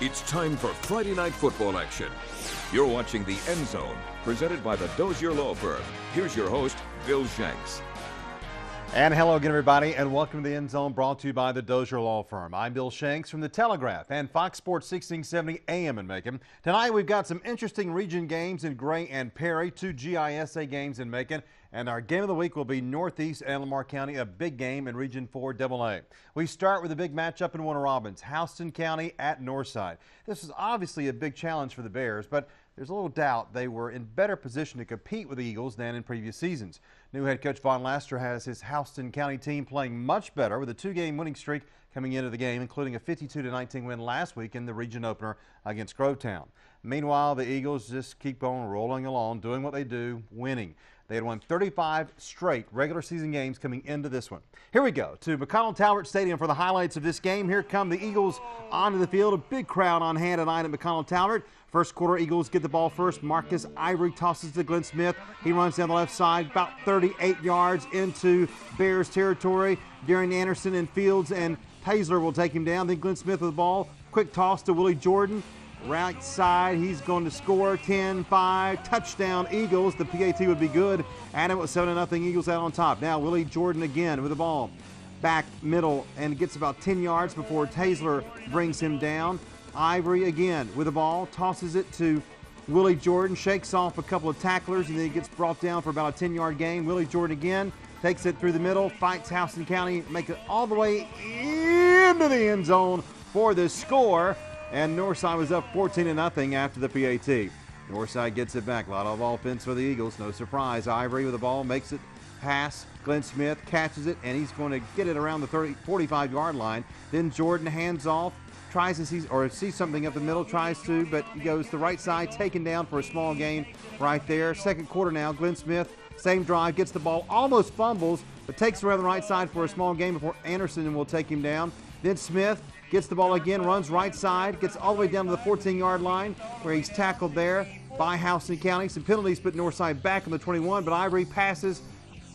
It's time for Friday night football action. You're watching the End Zone, presented by the Dozier Law Firm. Here's your host, Bill Shanks. And hello again, everybody, and welcome to the End Zone, brought to you by the Dozier Law Firm. I'm Bill Shanks from the Telegraph and Fox Sports 1670 AM in Macon. Tonight we've got some interesting region games in Gray and Perry, 2 GISA games in Macon, and our game of the week will be Northeast and Lamar County, a big game in Region 4 AA. We start with a big matchup in Warner Robins, Houston County at Northside. This is obviously a big challenge for the Bears, but there's a little doubt they were in better position to compete with the Eagles than in previous seasons. New head coach Von Laster has his Houston County team playing much better with a 2-game winning streak coming into the game, including a 52-19 win last week in the region opener against Grovetown. Meanwhile, the Eagles just keep on rolling along, doing what they do, winning. They had won 35 straight regular season games coming into this one. Here we go to McConnell-Talbert Stadium for the highlights of this game. Here come the Eagles onto the field. A big crowd on hand tonight at McConnell-Talbert. First quarter, Eagles get the ball first. Marcus Ivory tosses to Glenn Smith. He runs down the left side about 38 yards into Bears territory. Darren Anderson and Fields and Taisler will take him down. Then Glenn Smith with the ball. Quick toss to Willie Jordan. Right side, he's going to score 10-5, touchdown Eagles. The PAT would be good, and it was 7-0 Eagles out on top. Now Willie Jordan again with the ball. Back middle and gets about 10 yards before Taisler brings him down. Ivory again with the ball, tosses it to Willie Jordan, shakes off a couple of tacklers, and then he gets brought down for about a 10-yard gain. Willie Jordan again takes it through the middle, fights Houston County, make it all the way into the end zone for the score. And Northside was up 14-0 after the PAT. Northside gets it back. A lot of offense for the Eagles. No surprise. Ivory with the ball makes it pass. Glenn Smith catches it, and he's going to get it around the 45-yard line. Then Jordan hands off, tries to see something up the middle, tries to, but he goes to the right side, taken down for a small gain right there. Second quarter now, Glenn Smith, same drive, gets the ball, almost fumbles, but takes around the right side for a small gain before Anderson will take him down. Then Smith gets the ball again, runs right side, gets all the way down to the 14-yard line where he's tackled there by Houston County. Some penalties put Northside back on the 21, but Ivory passes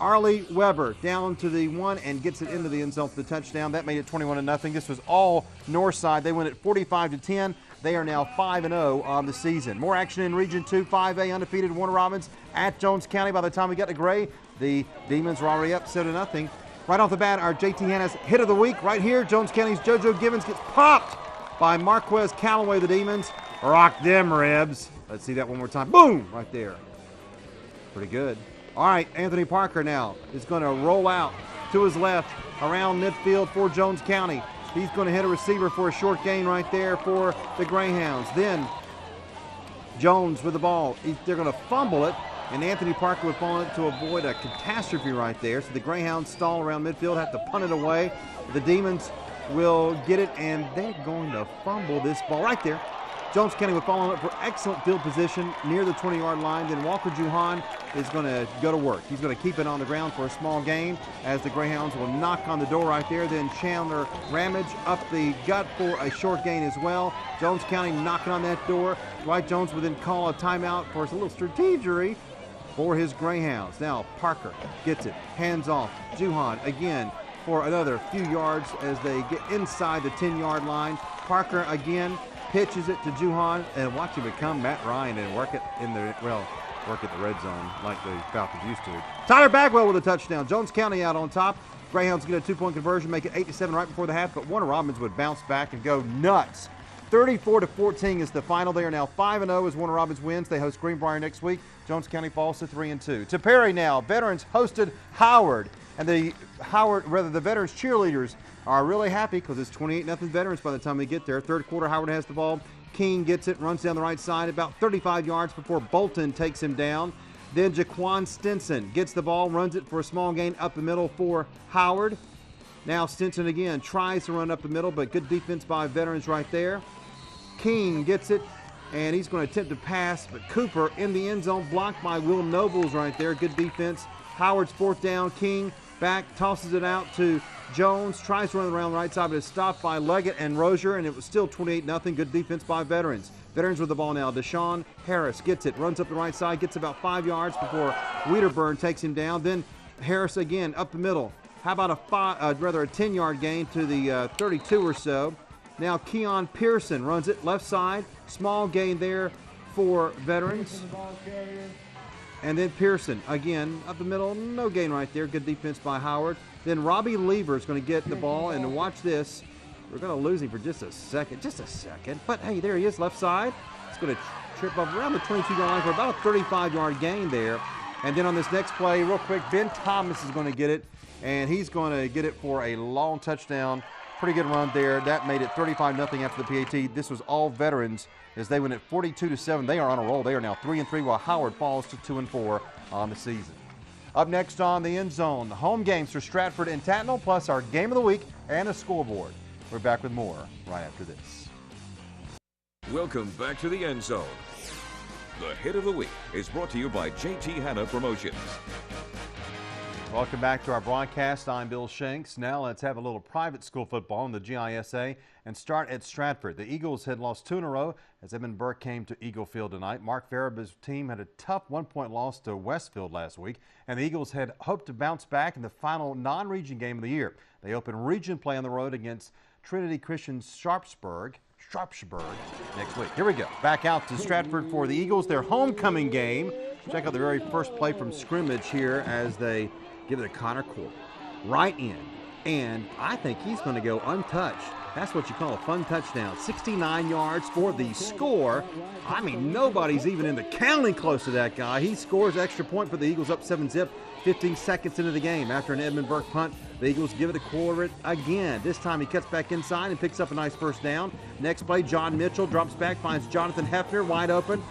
Arlie Weber down to the 1 and gets it into the end zone for the touchdown. That made it 21-0. This was all Northside. They win it 45-10. They are now 5-0 on the season. More action in Region 2, 5A, undefeated Warner Robins at Jones County. By the time we got to Gray, the Demons were already up 7-0. Right off the bat, our JT Hanna's hit of the week right here. Jones County's JoJo Givens gets popped by Marquez Callaway. The Demons rock them ribs. Let's see that one more time. Boom! Right there. Pretty good. All right, Anthony Parker now is going to roll out to his left around midfield for Jones County. He's going to hit a receiver for a short gain right there for the Greyhounds. Then Jones with the ball. They're going to fumble it. And Anthony Parker would fall in to avoid a catastrophe right there. So the Greyhounds stall around midfield, have to punt it away. The Demons will get it, and they're going to fumble this ball right there. Jones County would fall on it for excellent field position near the 20-yard line. Then Walker Juhan is going to go to work. He's going to keep it on the ground for a small gain as the Greyhounds will knock on the door right there. Then Chandler Ramage up the gut for a short gain as well. Jones County knocking on that door. Dwight Jones would then call a timeout for a little strategery for his Greyhounds. Now Parker gets it, hands off. Juhan again for another few yards as they get inside the 10-yard line. Parker again pitches it to Juhan, and watch him become Matt Ryan and work it in the work at the red zone like the Falcons used to. Tyler Bagwell with a touchdown. Jones County out on top. Greyhounds get a 2-point conversion, make it 8-7 right before the half, but Warner Robins would bounce back and go nuts. 34-14 is the final. They are now 5-0 as Warner Robins wins. They host Greenbrier next week. Jones County falls to 3-2. To Perry now, Veterans hosted Howard, and the Veterans cheerleaders are really happy because it's 28-0 Veterans by the time they get there. Third quarter, Howard has the ball. King gets it, runs down the right side about 35 yards before Bolton takes him down. Then Jaquan Stinson gets the ball, runs it for a small gain up the middle for Howard. Now Stinson again tries to run up the middle, but good defense by Veterans right there. King gets it, and he's going to attempt to pass, but Cooper in the end zone, blocked by Will Nobles right there. Good defense. Howard's fourth down. King back, tosses it out to Jones, tries to run around the right side, but is stopped by Leggett and Rozier, and it was still 28-0. Good defense by Veterans. Veterans with the ball now. Deshaun Harris gets it, runs up the right side, gets about 5 yards before Wiederburn takes him down. Then Harris again up the middle. How about a 10-yard gain to the 32 or so? Now Keon Pearson runs it left side. Small gain there for Veterans. And then Pearson, again, up the middle, no gain right there. Good defense by Howard. Then Robbie Lever is going to get the ball, and watch this. We're going to lose him for just a second. But, hey, there he is, left side. It's going to trip up around the 22-yard line for about a 35-yard gain there. And then on this next play, real quick, Ben Thomas is going to get it, and he's going to get it for a long touchdown. Pretty good run there. That made it 35-0 after the PAT. This was all Veterans as they win at 42-7. They are on a roll. They are now 3-3 while Howard falls to 2-4 on the season. Up next on the End Zone, home games for Stratford and Tattnall, plus our game of the week and a scoreboard. We're back with more right after this. Welcome back to the End Zone. The hit of the week is brought to you by JT Hanna Promotions. Welcome back to our broadcast. I'm Bill Shanks. Now let's have a little private school football in the GISA and start at Stratford. The Eagles had lost 2 in a row as Edmund Burke came to Eagle Field tonight. Mark Faraba's team had a tough 1-point loss to Westfield last week, and the Eagles had hoped to bounce back in the final non-region game of the year. They open region play on the road against Trinity Christian Sharpsburg next week. Here we go. Back out to Stratford for the Eagles, their homecoming game. Check out the very first play from scrimmage here as they give it to Connor Court. Right in. And I think he's going to go untouched. That's what you call a fun touchdown. 69 yards for the score. I mean, nobody's even in the counting close to that guy. He scores extra point for the Eagles, up 7-zip, 15 seconds into the game. After an Edmund Burke punt, the Eagles give it to Corbett again. This time he cuts back inside and picks up a nice first down. Next play, John Mitchell drops back, finds Jonathan Hefner wide open.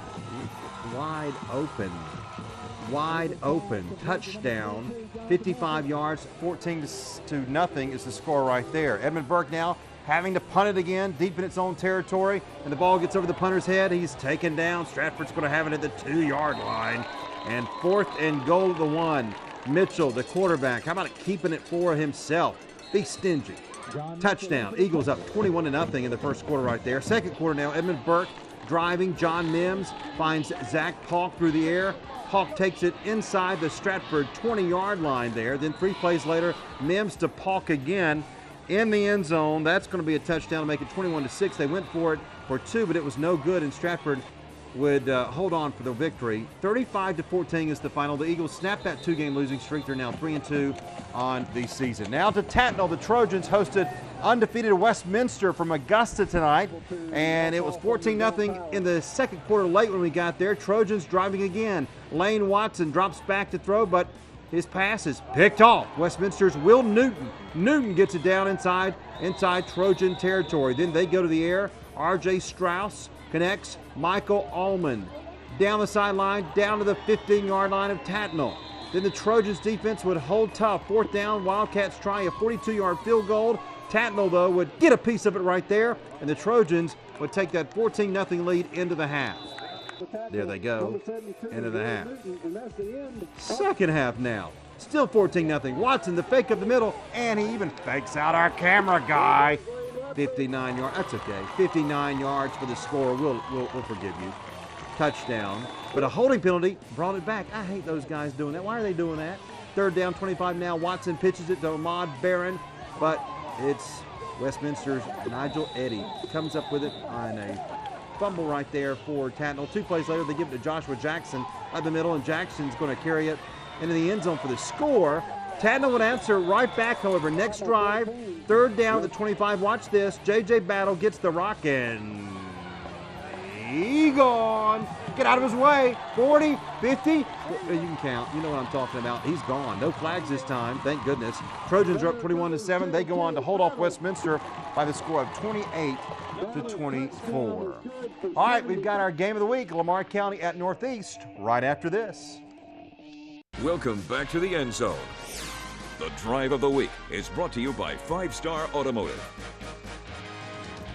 Wide open. Touchdown. 55 yards, 14-0 is the score right there. Edmund Burke now having to punt it again, deep in its own territory, and the ball gets over the punter's head. He's taken down. Stratford's going to have it at the 2-yard line. And 4th and goal to the 1. Mitchell, the quarterback, how about keeping it for himself? Be stingy. Touchdown. Eagles up 21-0 in the first quarter right there. Second quarter now, Edmund Burke driving. John Mims finds Zach Paulk through the air. Paulk takes it inside the Stratford 20-yard line there. Then 3 plays later, Mims to Paulk again in the end zone. That's going to be a touchdown to make it 21-6. They went for it for 2, but it was no good, and Stratford would hold on for the victory. 35-14 is the final. The Eagles snap that 2-game losing streak. They're now 3-2 on the season. Now to Tattnall. The Trojans hosted undefeated Westminster from Augusta tonight, and it was 14-0 in the second quarter late when we got there. Trojans driving again. Lane Watson drops back to throw, but his pass is picked off. Westminster's Will Newton. Newton gets it down inside Trojan territory. Then they go to the air. R.J. Strauss connects. Michael Allman down the sideline, down to the 15-yard line of Tattnall. Then the Trojans defense would hold tough. 4th down, Wildcats try a 42-yard field goal. Tattnall, though, would get a piece of it right there, and the Trojans would take that 14-0 lead into the half. There they go, into the half. Second half now, still 14-0. Watson, the fake up the middle, and he even fakes out our camera guy. 59 yards, that's okay. 59 yards for the score. We'll forgive you. Touchdown, but a holding penalty brought it back. I hate those guys doing that. Why are they doing that? 3rd down, 25 now. Watson pitches it to Ahmad Barron, but it's Westminster's Nigel Eddy. Comes up with it on a fumble right there for Tattnall. 2 plays later, they give it to Joshua Jackson up the middle, and Jackson's going to carry it into the end zone for the score. Tattnall would answer right back, however. Next drive, 3rd down at the 25. Watch this. J.J. Battle gets the rock, and he gone. Get out of his way. 40, 50. You can count. You know what I'm talking about. He's gone. No flags this time. Thank goodness. Trojans are up 21-7. They go on to hold off Westminster by the score of 28-24. All right, we've got our game of the week, Lamar County at Northeast, right after this. Welcome back to the End Zone. The Drive of the Week is brought to you by 5-Star Automotive.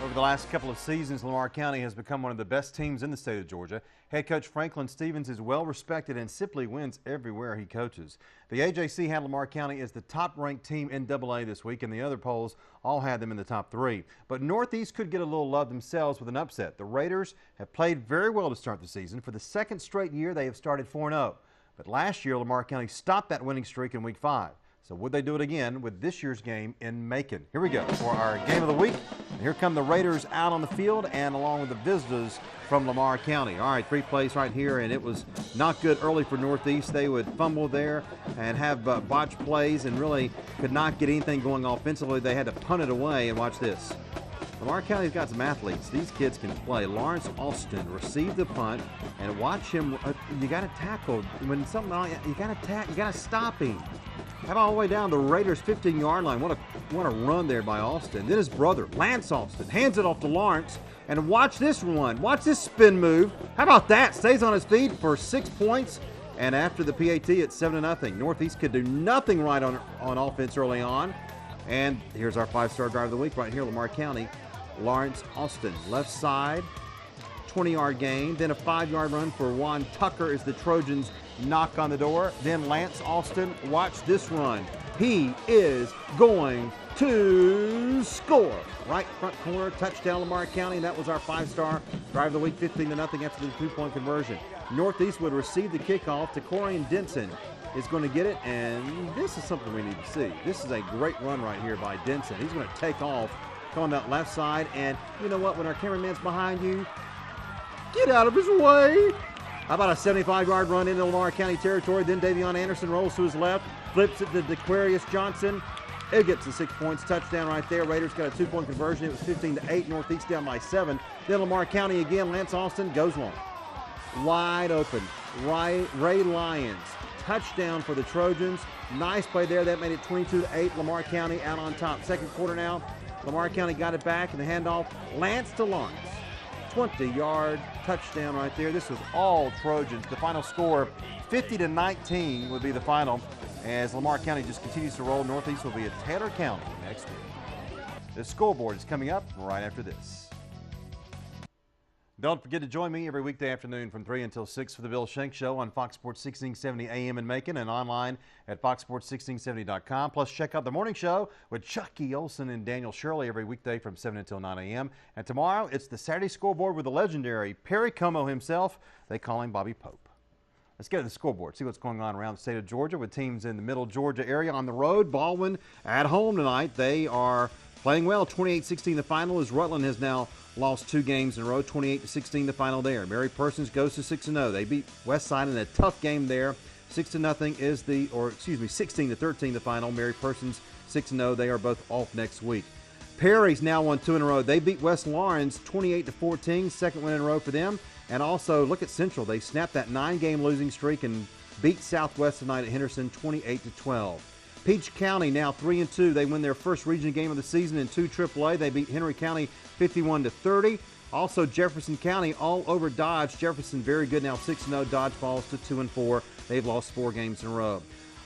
Over the last couple of seasons, Lamar County has become one of the best teams in the state of Georgia. Head coach Franklin Stevens is well respected and simply wins everywhere he coaches. The AJC had Lamar County as the top-ranked team in AA this week, and the other polls all had them in the top 3. But Northeast could get a little love themselves with an upset. The Raiders have played very well to start the season. For the second straight year, they have started 4-0. But last year, Lamar County stopped that winning streak in Week 5. So would they do it again with this year's game in Macon? Here we go for our game of the week. Here come the Raiders out on the field and along with the visitors from Lamar County. All right, 3 plays right here, and it was not good early for Northeast. They would fumble there and have botched plays and really could not get anything going offensively. They had to punt it away, and watch this. Lamar County's got some athletes. These kids can play. Lawrence Austin received the punt, and watch him. You got to tackle when something. You got to stop him. How about all the way down the Raiders' 15-yard line? What a run there by Austin. Then his brother, Lance Austin, hands it off to Lawrence, and watch this run. Watch this spin move. How about that? Stays on his feet for 6 points, and after the PAT, it's 7-0. Northeast could do nothing right on offense early on, and here's our 5-star driver of the week right here, Lamar County. Lawrence Austin, left side, 20-yard gain, then a 5-yard run for Juan Tucker as the Trojans knock on the door. Then Lance Austin, watch this run. He is going to score. Right front corner, touchdown Lamar County, and that was our 5-star drive of the week, 15-0 after the 2-point conversion. Northeast would receive the kickoff. Corian Denson is going to get it, and this is something we need to see. This is a great run right here by Denson. He's going to take off, come on that left side, and you know what? When our cameraman's behind you, get out of his way. How about a 75-yard run into Lamar County territory? Then Davion Anderson rolls to his left, flips it to Dequarius Johnson. It gets the 6 points, touchdown right there. Raiders got a 2-point conversion. It was 15-8. Northeast down by 7. Then Lamar County again. Lance Austin goes long, wide open. Ray Lyons, touchdown for the Trojans. Nice play there. That made it 22-8. Lamar County out on top. Second quarter now. Lamar County got it back, and the handoff. Lance to Lawrence. 20-yard touchdown right there. This was all Trojans. The final score, 50-19 would be the final, as Lamar County just continues to roll. Northeast will be at Taylor County next week. The scoreboard is coming up right after this. Don't forget to join me every weekday afternoon from 3 until 6 for the Bill Shanks Show on Fox Sports 1670 AM in Macon and online at foxsports1670.com. Plus, check out the morning show with Chucky Olson and Daniel Shirley every weekday from 7 until 9 a.m. And tomorrow, it's the Saturday scoreboard with the legendary Perry Como himself. They call him Bobby Pope. Let's get to the scoreboard, see what's going on around the state of Georgia with teams in the middle Georgia area on the road. Baldwin at home tonight. They are playing well. 28-16 the final, as Rutland has now lost 2 games in a row. 28-16 the final there. Mary Persons goes to 6-0. They beat Westside in a tough game there. 6-0 is 16-13 the final. Mary Persons 6-0. They are both off next week. Perry's now won 2 in a row. They beat West Lawrence 28-14. Second win in a row for them. And also, look at Central. They snapped that 9-game losing streak and beat Southwest tonight at Henderson 28-12. Peach County now 3-2. They win their first region game of the season in 2 AAA. They beat Henry County 51-30. Also, Jefferson County all over Dodge. Jefferson very good now, 6-0. Dodge falls to 2-4. They've lost 4 games in a row.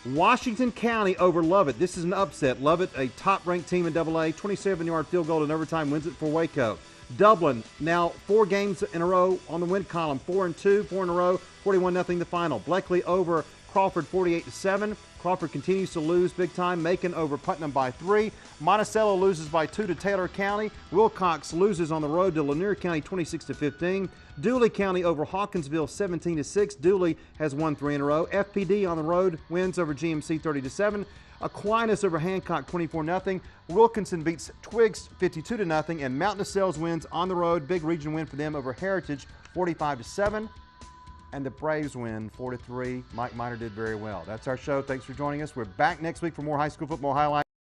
Washington County over Lovett. This is an upset. Lovett, a top-ranked team in AA. 27-yard field goal in overtime wins it for Waco. Dublin now 4 games in a row on the win column. 4-2, 4 in a row. 41-0 the final. Blakely over Crawford 48-7. Crawford continues to lose big time. Macon over Putnam by 3. Monticello loses by 2 to Taylor County. Wilcox loses on the road to Lanier County 26-15. Dooley County over Hawkinsville 17-6. Dooley has won 3 in a row. FPD on the road wins over GMC 30-7. Aquinas over Hancock 24-0. Wilkinson beats Twiggs 52-0. And Mountain of Sales wins on the road. Big region win for them over Heritage 45-7. And the Braves win 4-3. Mike Miner did very well. That's our show. Thanks for joining us. We're back next week for more high school football highlights.